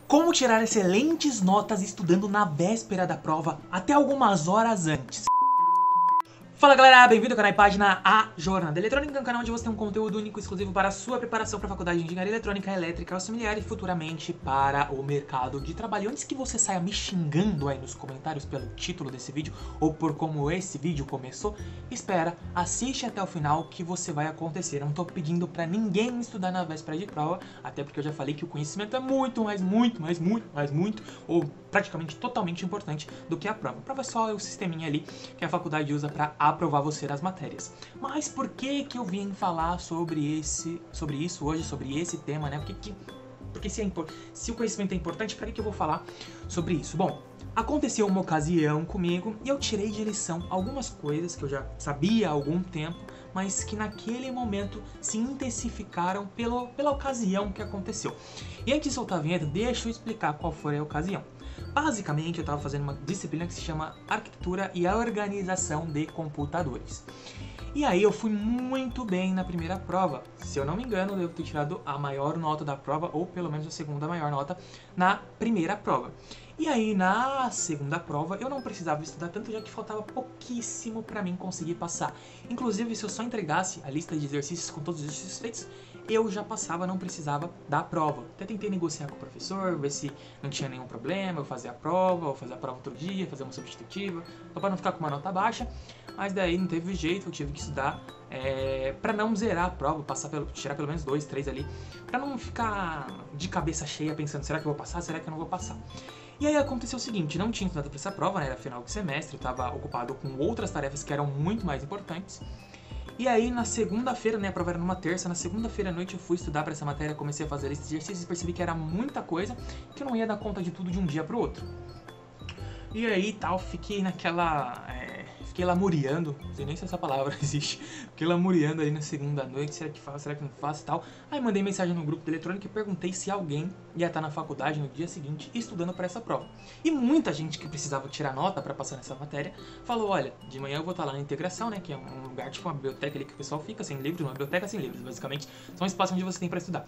Como tirar excelentes notas estudando na véspera da prova até algumas horas antes? Fala galera, bem-vindo ao canal e página A Jornada Eletrônica, um canal onde você tem um conteúdo único e exclusivo para a sua preparação para a faculdade de Engenharia Eletrônica, Elétrica, Auxiliar e futuramente para o mercado de trabalho. Antes que você saia me xingando aí nos comentários pelo título desse vídeo ou por como esse vídeo começou, espera, assiste até o final que você vai acontecer. Eu não tô pedindo para ninguém estudar na véspera de prova, até porque eu já falei que o conhecimento é muito, ou praticamente totalmente importante do que a prova. A prova é só o sisteminha ali que a faculdade usa para aprovar você nas matérias. Mas por que eu vim falar sobre isso hoje, sobre esse tema, né? Porque se o conhecimento é importante, para que eu vou falar sobre isso? Bom, aconteceu uma ocasião comigo e eu tirei de lição algumas coisas que eu já sabia há algum tempo, mas que naquele momento se intensificaram pela ocasião que aconteceu. E antes de soltar a vinheta, deixa eu explicar qual foi a ocasião. Basicamente, eu estava fazendo uma disciplina que se chama Arquitetura e Organização de Computadores. E aí eu fui muito bem na primeira prova. Se eu não me engano, eu devo ter tirado a maior nota da prova, ou pelo menos a segunda maior nota na primeira prova. E aí na segunda prova eu não precisava estudar tanto, já que faltava pouquíssimo para mim conseguir passar. Inclusive, se eu só entregasse a lista de exercícios com todos os exercícios feitos, eu já passava, não precisava da prova. Até tentei negociar com o professor, ver se não tinha nenhum problema, eu fazer a prova, ou fazer a prova outro dia, fazer uma substitutiva, só para não ficar com uma nota baixa. Mas daí não teve jeito, eu tive que estudar para não zerar a prova, tirar pelo menos 2, 3 ali, para não ficar de cabeça cheia pensando, será que eu vou passar, será que eu não vou passar? E aí aconteceu o seguinte, não tinha estudado para essa prova, né, era final de semestre, eu estava ocupado com outras tarefas que eram muito mais importantes. E aí na segunda-feira, né, a prova era numa terça, na segunda-feira à noite eu fui estudar para essa matéria, comecei a fazer esses exercícios e percebi que era muita coisa, que eu não ia dar conta de tudo de um dia para o outro. E aí tal, fiquei lamuriando, não sei nem se essa palavra existe, fiquei lamuriando ali na segunda noite, será que faço, será que não faço e tal. Aí mandei mensagem no grupo de eletrônica e perguntei se alguém ia estar na faculdade no dia seguinte estudando para essa prova. E muita gente que precisava tirar nota para passar nessa matéria falou, olha, de manhã eu vou estar lá na integração, né, que é um lugar tipo uma biblioteca ali que o pessoal fica sem livros, uma biblioteca sem livros, basicamente, são espaços onde você tem para estudar.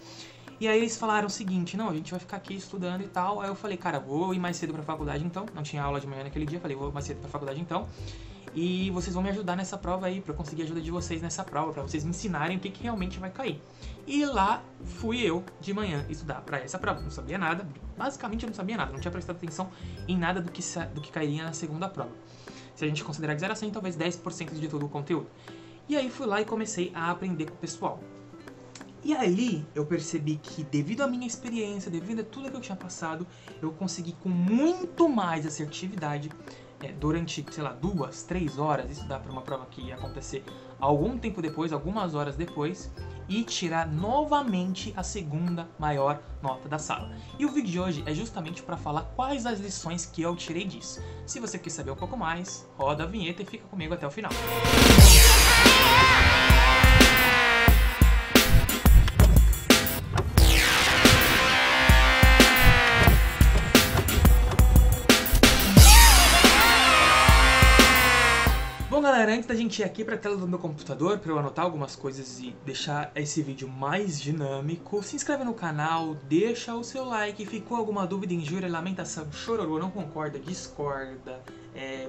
E aí eles falaram o seguinte, não, a gente vai ficar aqui estudando e tal. Aí eu falei, cara, vou ir mais cedo pra faculdade então. Não tinha aula de manhã naquele dia, falei, vou mais cedo pra faculdade então. E vocês vão me ajudar nessa prova aí, pra eu conseguir a ajuda de vocês nessa prova, pra vocês me ensinarem o que realmente vai cair. E lá fui eu, de manhã, estudar pra essa prova. Não sabia nada, basicamente eu não sabia nada, não tinha prestado atenção em nada do que cairia na segunda prova. Se a gente considerar de 0 a 100, talvez 10% de todo o conteúdo. E aí fui lá e comecei a aprender com o pessoal. E aí eu percebi que devido à minha experiência, devido a tudo que eu tinha passado, eu consegui com muito mais assertividade durante, sei lá, 2, 3 horas estudar para uma prova que ia acontecer algum tempo depois, algumas horas depois, e tirar novamente a segunda maior nota da sala. E o vídeo de hoje é justamente para falar quais as lições que eu tirei disso. Se você quer saber um pouco mais, roda a vinheta e fica comigo até o final. Bom galera, antes da gente ir aqui para a tela do meu computador para eu anotar algumas coisas e deixar esse vídeo mais dinâmico, se inscreve no canal, deixa o seu like, ficou alguma dúvida, injúria, lamentação, chororô, não concorda, discorda,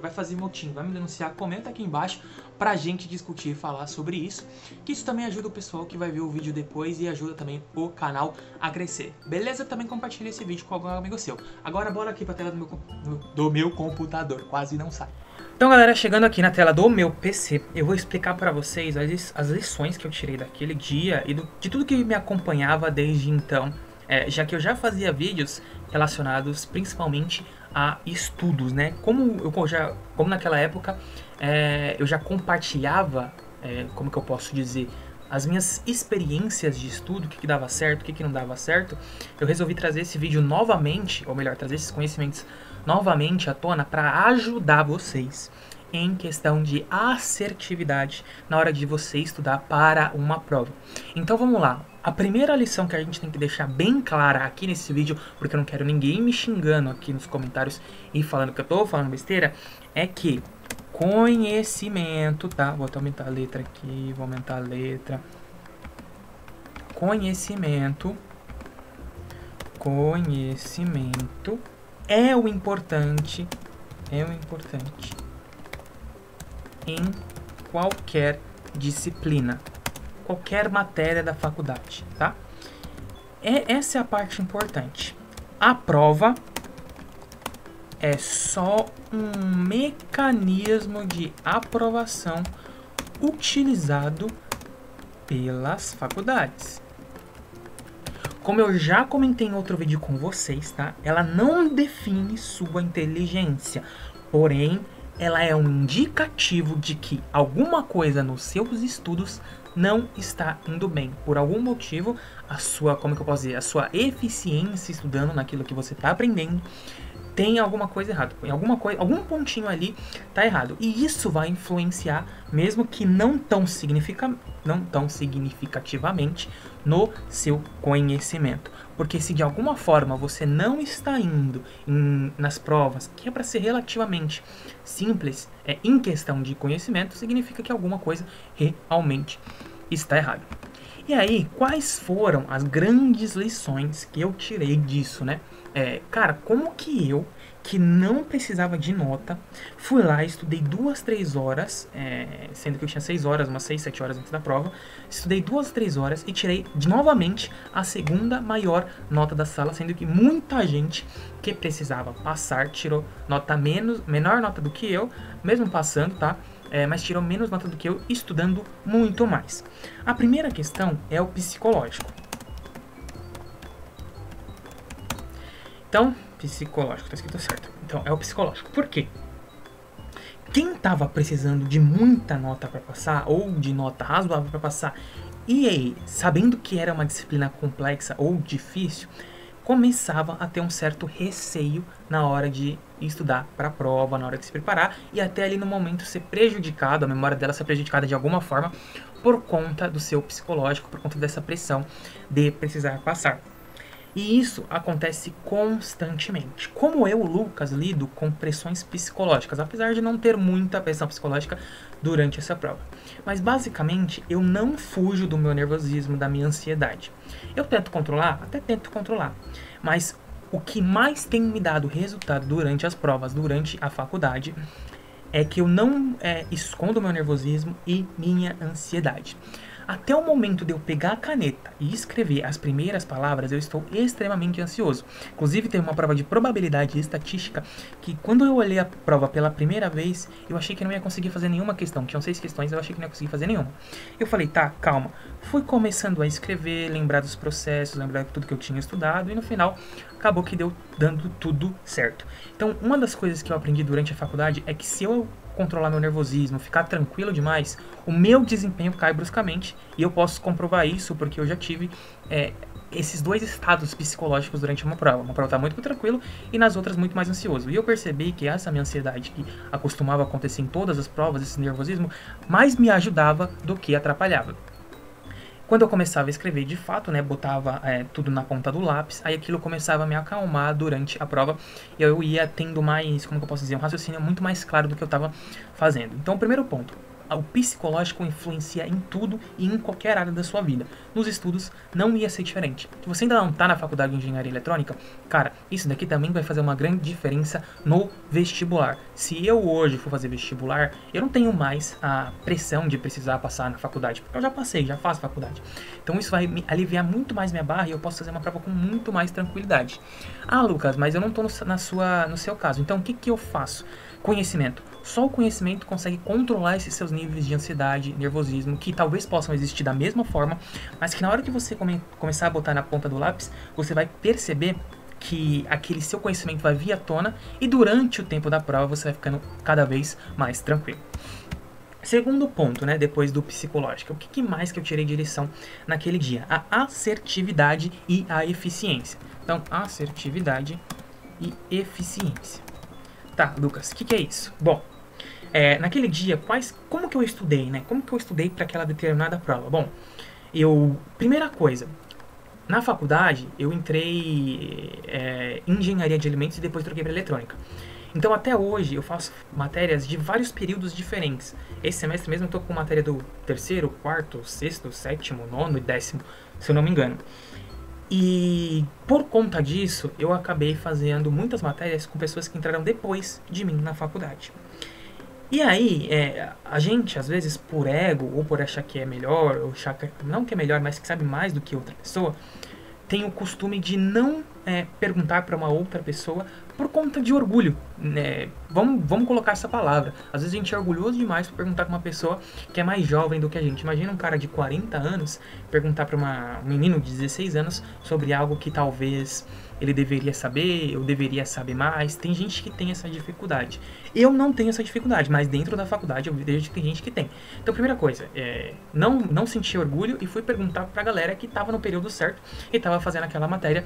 vai fazer motim, vai me denunciar, comenta aqui embaixo pra gente discutir e falar sobre isso, que isso também ajuda o pessoal que vai ver o vídeo depois e ajuda também o canal a crescer. Beleza? Também compartilha esse vídeo com algum amigo seu. Agora bora aqui pra tela do meu computador, quase não sai. Então galera, chegando aqui na tela do meu PC, eu vou explicar para vocês as lições que eu tirei daquele dia e de tudo que me acompanhava desde então, já que eu já fazia vídeos relacionados principalmente a estudos, né? Como naquela época eu já compartilhava, como que eu posso dizer, as minhas experiências de estudo, o que dava certo, o que não dava certo, eu resolvi trazer esse vídeo novamente, ou melhor, trazer esses conhecimentos novamente à tona para ajudar vocês em questão de assertividade na hora de você estudar para uma prova. Então vamos lá. A primeira lição que a gente tem que deixar bem clara aqui nesse vídeo, porque eu não quero ninguém me xingando aqui nos comentários e falando que eu tô falando besteira, é que conhecimento, tá? Vou até aumentar a letra aqui, vou aumentar a letra. Conhecimento conhecimento é o importante em qualquer disciplina, qualquer matéria da faculdade, tá? Essa é a parte importante. A prova é só um mecanismo de aprovação utilizado pelas faculdades. Como eu já comentei em outro vídeo com vocês, tá? Ela não define sua inteligência, porém, ela é um indicativo de que alguma coisa nos seus estudos não está indo bem. Por algum motivo, a sua, como que eu posso dizer, a sua eficiência estudando naquilo que você está aprendendo tem alguma coisa errada. Algum pontinho ali tá errado. E isso vai influenciar, mesmo que não tão significativamente, no seu conhecimento. Porque se de alguma forma você não está indo nas provas, que é para ser relativamente simples, em questão de conhecimento, significa que alguma coisa realmente está errada. E aí, quais foram as grandes lições que eu tirei disso, né? Cara, como que eu, que não precisava de nota, fui lá, estudei 2, 3 horas, sendo que eu tinha 6 horas, umas 6, 7 horas antes da prova, estudei 2, 3 horas e tirei novamente a segunda maior nota da sala, sendo que muita gente que precisava passar tirou menor nota do que eu, mesmo passando, tá? Mas tirou menos nota do que eu, estudando muito mais. A primeira questão é o psicológico. Então, psicológico, tá escrito certo. Então, é o psicológico. Por quê? Quem tava precisando de muita nota para passar, ou de nota razoável para passar, e aí, sabendo que era uma disciplina complexa ou difícil, começava a ter um certo receio na hora de estudar para a prova, na hora de se preparar, e até ali no momento ser prejudicado, a memória dela ser prejudicada de alguma forma, por conta do seu psicológico, por conta dessa pressão de precisar passar. E isso acontece constantemente. Como eu, Lucas, lido com pressões psicológicas, apesar de não ter muita pressão psicológica durante essa prova. Mas basicamente eu não fujo do meu nervosismo, da minha ansiedade. Eu tento controlar? Até tento controlar. Mas o que mais tem me dado resultado durante as provas, durante a faculdade, é que eu não escondo meu nervosismo e minha ansiedade. Até o momento de eu pegar a caneta e escrever as primeiras palavras, eu estou extremamente ansioso. Inclusive, teve uma prova de probabilidade e estatística que, quando eu olhei a prova pela primeira vez, eu achei que não ia conseguir fazer nenhuma questão. Tinham 6 questões, eu achei que não ia conseguir fazer nenhuma. Eu falei, tá, calma. Fui começando a escrever, lembrar dos processos, lembrar de tudo que eu tinha estudado, e no final, acabou que deu dando tudo certo. Então, uma das coisas que eu aprendi durante a faculdade é que se eu controlar meu nervosismo, ficar tranquilo demais, o meu desempenho cai bruscamente, e eu posso comprovar isso porque eu já tive esses dois estados psicológicos durante uma prova tá muito tranquilo e nas outras muito mais ansioso, e eu percebi que essa minha ansiedade que acostumava acontecer em todas as provas, esse nervosismo, mais me ajudava do que atrapalhava. Quando eu começava a escrever de fato, né, botava tudo na ponta do lápis, aí aquilo começava a me acalmar durante a prova, e eu ia tendo mais, como que eu posso dizer, um raciocínio muito mais claro do que eu estava fazendo. Então, o primeiro ponto, o psicológico influencia em tudo e em qualquer área da sua vida. Nos estudos não ia ser diferente. Se você ainda não está na faculdade de engenharia eletrônica, cara, isso daqui também vai fazer uma grande diferença no vestibular. Se eu hoje for fazer vestibular, eu não tenho mais a pressão de precisar passar na faculdade, porque eu já passei, já faço faculdade. Então isso vai me aliviar muito mais minha barra e eu posso fazer uma prova com muito mais tranquilidade. Ah, Lucas, mas eu não estou no seu caso. Então o que eu faço? Conhecimento. Só o conhecimento consegue controlar esses seus níveis de ansiedade, nervosismo, que talvez possam existir da mesma forma, mas que na hora que você começar a botar na ponta do lápis, você vai perceber que aquele seu conhecimento vai vir à tona e durante o tempo da prova você vai ficando cada vez mais tranquilo. Segundo ponto, né, depois do psicológico, o que mais que eu tirei de lição naquele dia? A assertividade e a eficiência. Então, assertividade e eficiência. Tá, Lucas, o que é isso? Bom, naquele dia, como que eu estudei, né? Como que eu estudei para aquela determinada prova? Bom, primeira coisa, na faculdade eu entrei em engenharia de alimentos e depois troquei para eletrônica. Então até hoje eu faço matérias de vários períodos diferentes. Esse semestre mesmo eu tô com matéria do 3º, 4º, 6º, 7º, 9º e 10º, se eu não me engano. E por conta disso, eu acabei fazendo muitas matérias com pessoas que entraram depois de mim na faculdade. E aí, a gente, às vezes, por ego, ou por achar que é melhor, ou achar que, não que é melhor, mas que sabe mais do que outra pessoa, tem o costume de não perguntar para uma outra pessoa por conta de orgulho, né? Vamos colocar essa palavra. Às vezes a gente é orgulhoso demais para perguntar para uma pessoa que é mais jovem do que a gente. Imagina um cara de 40 anos perguntar para um menino de 16 anos sobre algo que talvez ele deveria saber, eu deveria saber mais. Tem gente que tem essa dificuldade. Eu não tenho essa dificuldade, mas dentro da faculdade eu vejo que tem gente que tem. Então, primeira coisa, não senti orgulho e fui perguntar pra galera que tava no período certo e tava fazendo aquela matéria,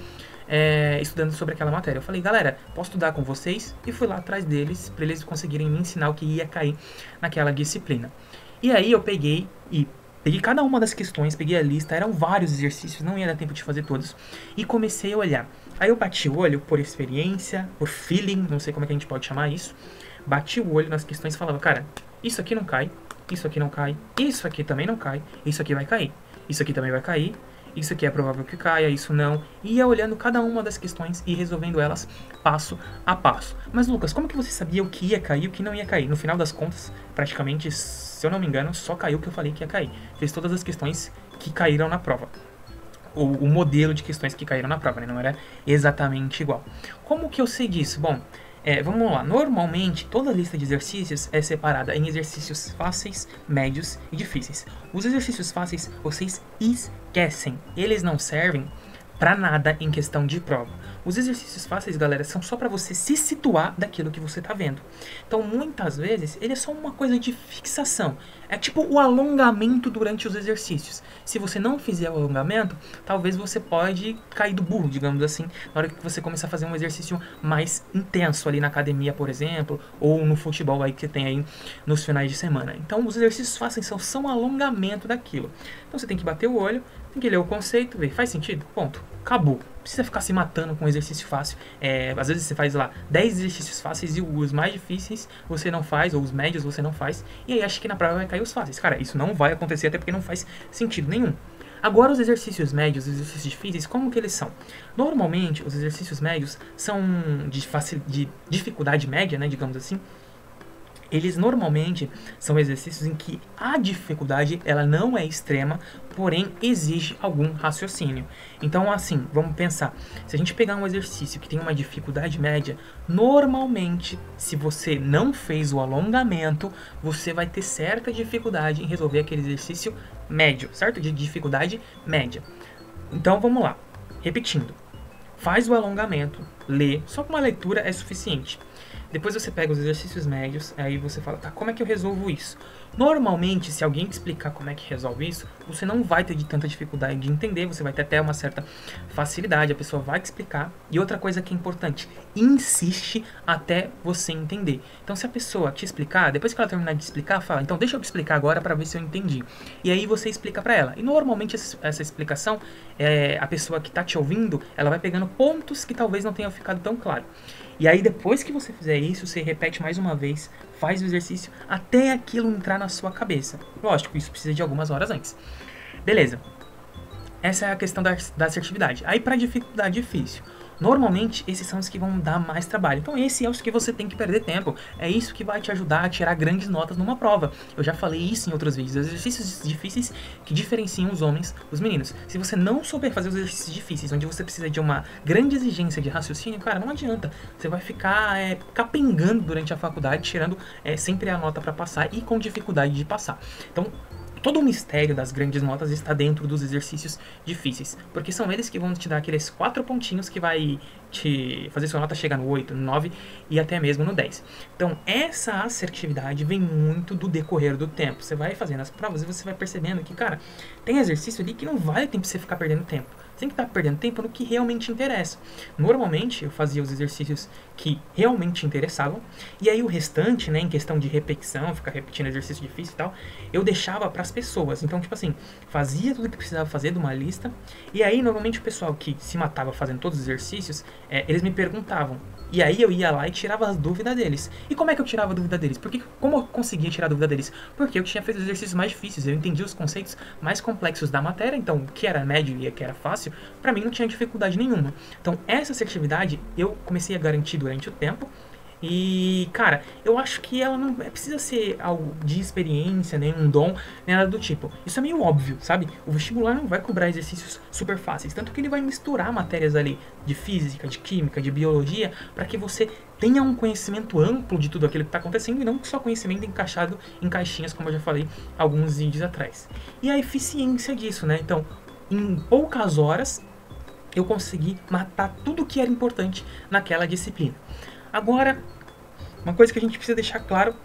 estudando sobre aquela matéria. Eu falei, galera, posso estudar com vocês? E fui lá atrás deles, pra eles conseguirem me ensinar o que ia cair naquela disciplina. E aí eu peguei cada uma das questões, peguei a lista, eram vários exercícios, não ia dar tempo de fazer todos, e comecei a olhar. Aí eu bati o olho por experiência, por feeling, não sei como é que a gente pode chamar isso, bati o olho nas questões e falava, cara, isso aqui não cai, isso aqui não cai, isso aqui também não cai, isso aqui vai cair, isso aqui também vai cair, isso aqui é provável que caia, isso não. Ia olhando cada uma das questões e resolvendo elas passo a passo. Mas Lucas, como que você sabia o que ia cair e o que não ia cair? No final das contas, praticamente, se eu não me engano, só caiu o que eu falei que ia cair. Fiz todas as questões que caíram na prova. O modelo de questões que caíram na prova, né? Não era exatamente igual. Como que eu sei disso? Bom, vamos lá. Normalmente, toda lista de exercícios é separada em exercícios fáceis, médios e difíceis. Os exercícios fáceis, vocês esquecem. Eles não servem pra nada em questão de prova. Os exercícios fáceis, galera, são só para você se situar daquilo que você tá vendo. Então, muitas vezes, ele é só uma coisa de fixação. É tipo o alongamento durante os exercícios. Se você não fizer o alongamento, talvez você pode cair do burro, digamos assim, na hora que você começar a fazer um exercício mais intenso ali na academia, por exemplo, ou no futebol aí que você tem aí nos finais de semana. Então, os exercícios fáceis são um alongamento daquilo. Então, você tem que bater o olho, tem que ler o conceito, ver, faz sentido? Ponto. Acabou. Não precisa ficar se matando com exercício fácil. Às vezes você faz lá 10 exercícios fáceis e os mais difíceis você não faz, ou os médios você não faz, e aí acha que na prova vai cair os fáceis. Cara, isso não vai acontecer, até porque não faz sentido nenhum. Agora, os exercícios médios, os exercícios difíceis, como que eles são? Normalmente, os exercícios médios são de dificuldade média, né, digamos assim. Eles normalmente são exercícios em que a dificuldade ela não é extrema, porém exige algum raciocínio. Então, assim, vamos pensar. Se a gente pegar um exercício que tem uma dificuldade média, normalmente, se você não fez o alongamento, você vai ter certa dificuldade em resolver aquele exercício médio, certo? De dificuldade média. Então, vamos lá. Repetindo. Faz o alongamento, lê, só com uma leitura é suficiente. Depois você pega os exercícios médios, aí você fala, tá, como é que eu resolvo isso? Normalmente, se alguém te explicar como é que resolve isso, você não vai ter de tanta dificuldade de entender, você vai ter até uma certa facilidade, a pessoa vai te explicar. E outra coisa que é importante, insiste até você entender. Então, se a pessoa te explicar, depois que ela terminar de explicar, fala, então deixa eu te explicar agora para ver se eu entendi. E aí você explica para ela. E normalmente essa explicação, a pessoa que tá te ouvindo, ela vai pegando pontos que talvez não tenham ficado tão claro. E aí depois que você fizer isso, você repete mais uma vez, faz o exercício até aquilo entrar na sua cabeça. Lógico, isso precisa de algumas horas antes. Beleza. Essa é a questão da assertividade. Aí para dificuldade difícil. Normalmente, esses são os que vão dar mais trabalho. Então, esse é os que você tem que perder tempo. É isso que vai te ajudar a tirar grandes notas numa prova. Eu já falei isso em outros vídeos. Os exercícios difíceis que diferenciam os homens dos meninos. Se você não souber fazer os exercícios difíceis, onde você precisa de uma grande exigência de raciocínio, cara, não adianta. Você vai ficar capengando durante a faculdade, tirando sempre a nota para passar e com dificuldade de passar. Então, todo o mistério das grandes notas está dentro dos exercícios difíceis, porque são eles que vão te dar aqueles 4 pontinhos que vai te fazer sua nota chegar no 8, no 9 e até mesmo no 10. Então, essa assertividade vem muito do decorrer do tempo. Você vai fazendo as provas e você vai percebendo que, cara, tem exercício ali que não vale tempo você ficar perdendo tempo. Você tem que estar perdendo tempo no que realmente interessa. Normalmente, eu fazia os exercícios que realmente interessavam, e aí o restante, né, em questão de repetição, ficar repetindo exercício difícil e tal, eu deixava para as pessoas. Então, tipo assim, fazia tudo que precisava fazer de uma lista, e aí, normalmente, o pessoal que se matava fazendo todos os exercícios, eles me perguntavam. E aí eu ia lá e tirava as dúvidas deles. E como é que eu tirava a dúvida deles? Como eu conseguia tirar a dúvida deles? Porque eu tinha feito exercícios mais difíceis, eu entendia os conceitos mais complexos da matéria, então o que era médio e o que era fácil, exercício, pra mim não tinha dificuldade nenhuma. Então essa assertividade eu comecei a garantir durante o tempo. E, cara, eu acho que ela não precisa ser algo de experiência, nem um dom, nem nada do tipo. Isso é meio óbvio, sabe? O vestibular não vai cobrar exercícios super fáceis, tanto que ele vai misturar matérias ali de física, de química, de biologia, para que você tenha um conhecimento amplo de tudo aquilo que está acontecendo e não só conhecimento encaixado em caixinhas, como eu já falei alguns vídeos atrás. E a eficiência disso, né? Então, em poucas horas, eu consegui matar tudo que era importante naquela disciplina. Agora, uma coisa que a gente precisa deixar claro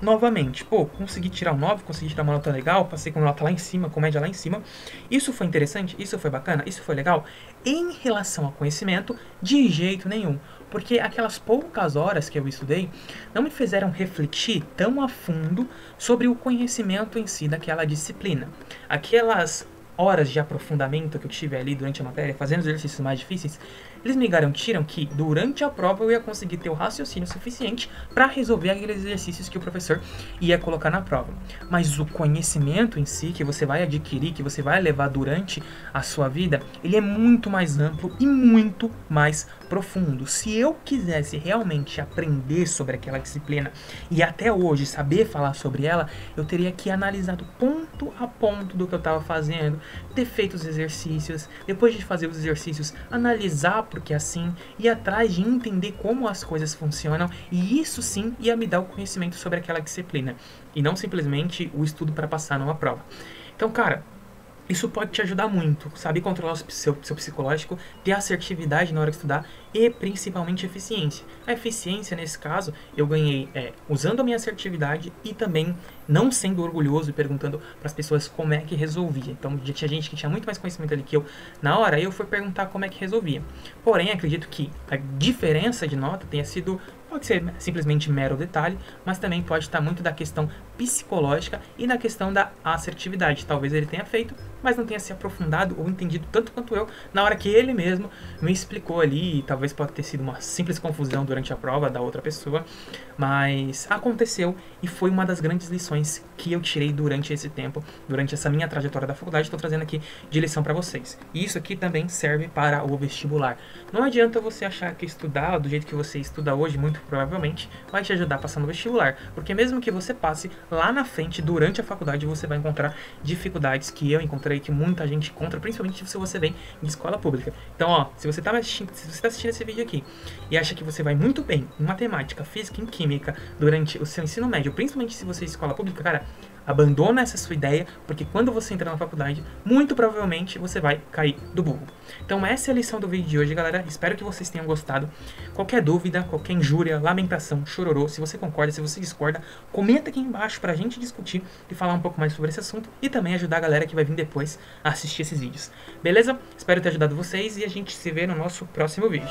novamente. Pô, consegui tirar um 9, consegui tirar uma nota legal, passei com nota lá em cima, com média lá em cima. Isso foi interessante? Isso foi bacana? Isso foi legal? Em relação ao conhecimento, de jeito nenhum. Porque aquelas poucas horas que eu estudei não me fizeram refletir tão a fundo sobre o conhecimento em si daquela disciplina. Aquelas horas de aprofundamento que eu tive ali durante a matéria, fazendo os exercícios mais difíceis, eles me garantiram que durante a prova eu ia conseguir ter o raciocínio suficiente para resolver aqueles exercícios que o professor ia colocar na prova. Mas o conhecimento em si, que você vai adquirir, que você vai levar durante a sua vida, ele é muito mais amplo e muito mais profundo. Se eu quisesse realmente aprender sobre aquela disciplina e até hoje saber falar sobre ela, eu teria que analisar ponto a ponto do que eu estava fazendo, ter feito os exercícios, depois de fazer os exercícios, analisar porque assim, ir atrás de entender como as coisas funcionam, e isso sim ia me dar o conhecimento sobre aquela disciplina, e não simplesmente o estudo para passar numa prova. Então, cara, isso pode te ajudar muito, saber controlar o seu psicológico, ter assertividade na hora de estudar e principalmente eficiência. A eficiência, nesse caso, eu ganhei usando a minha assertividade e também não sendo orgulhoso e perguntando para as pessoas como é que resolvia. Então, já tinha gente que tinha muito mais conhecimento ali que eu. Na hora, eu fui perguntar como é que resolvia. Porém, acredito que a diferença de nota tenha sido... Pode ser simplesmente mero detalhe, mas também pode estar muito da questão psicológica e da questão da assertividade. Talvez ele tenha feito, mas não tenha se aprofundado ou entendido tanto quanto eu na hora que ele mesmo me explicou ali. E talvez pode ter sido uma simples confusão durante a prova da outra pessoa, mas aconteceu e foi uma das grandes lições que eu tirei durante esse tempo, durante essa minha trajetória da faculdade. Estou trazendo aqui de lição para vocês. E isso aqui também serve para o vestibular. Não adianta você achar que estudar do jeito que você estuda hoje, muito provavelmente vai te ajudar a passar no vestibular, porque mesmo que você passe, lá na frente, durante a faculdade, você vai encontrar dificuldades que eu encontrei, que muita gente encontra, principalmente se você vem de escola pública. Então, ó, se você tá assistindo esse vídeo aqui e acha que você vai muito bem em matemática, física e química durante o seu ensino médio, principalmente se você é escola pública, cara, abandona essa sua ideia, porque quando você entrar na faculdade, muito provavelmente você vai cair do burro. Então essa é a lição do vídeo de hoje, galera. Espero que vocês tenham gostado. Qualquer dúvida, qualquer injúria, lamentação, chororô, se você concorda, se você discorda, comenta aqui embaixo pra gente discutir e falar um pouco mais sobre esse assunto e também ajudar a galera que vai vir depois a assistir esses vídeos. Beleza? Espero ter ajudado vocês e a gente se vê no nosso próximo vídeo.